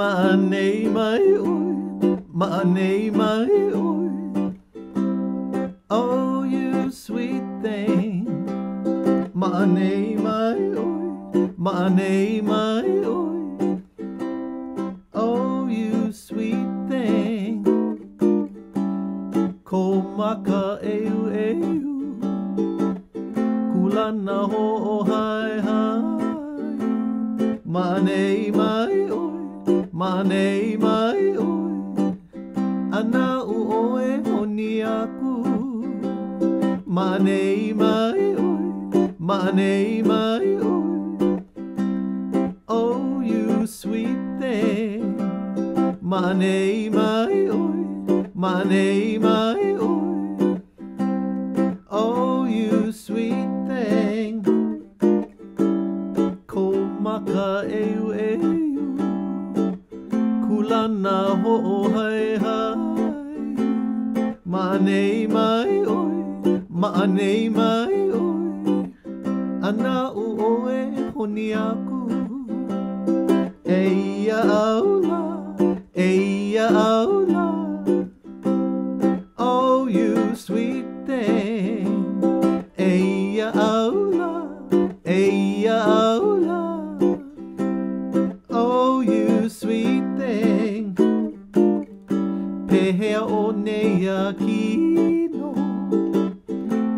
Ma'anay mai oi, ma'anay mai oi. Oh, you sweet thing. Ma'anay mai oi, ma'anay mai oi. Oh, you sweet thing. Ko maka eu eu. Kulana ho o hai hai. Ma'anay mai oi, ma'anay mai oi. Ana uoe honi aku. Ma'anay mai oi, ma'anay mai oi. Oh, you sweet thing. Ma'anay mai oi, ma'anay mai oi. Oh, you sweet thing. Ko maka eu eu. Kulana ho o hai hai. Ma'anay mai oi, ma'anay mai oi. Ana uoe honi aku. Eia aula, eia aula. Oh, you sweet thing. Eia aula, eia aula. Oh, you sweet thing. Pehea o neia kino.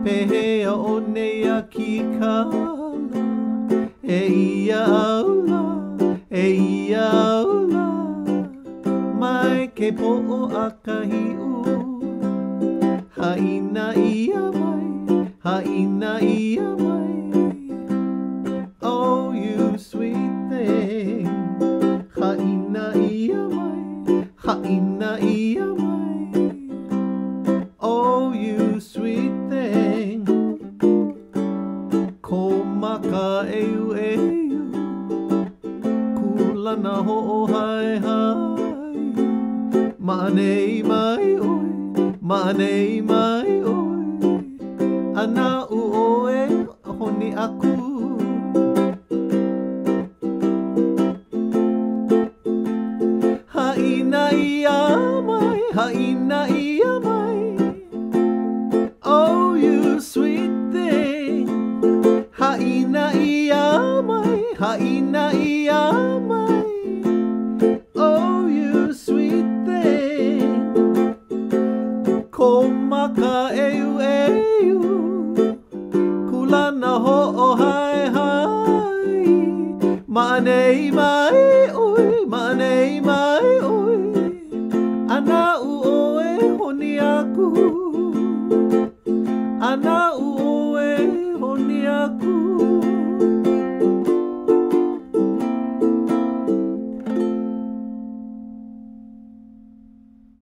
Pehea o neia ki kala. Eia aula, eia aula. Mai ke po o akahiu. Haina ia mai, haina ia mai. Oh, you sweet thing. Haina ia mai, haina ia mai. Oh, you sweet thing. Ko maka eu eu. Kulana ho o hai hai. Ma'anay mai oi, ma'anay mai oi. Ana uoe honi aku. Haina ia mai, haina ia mai. Oh, you sweet thing. Haina ia mai, haina ia mai. Oh, you sweet thing. Ko maka eu eu. Kulana ho o hai hai. Ma'anay mai oi, ma'anay mai oi. Ana uoe honi aku. Ana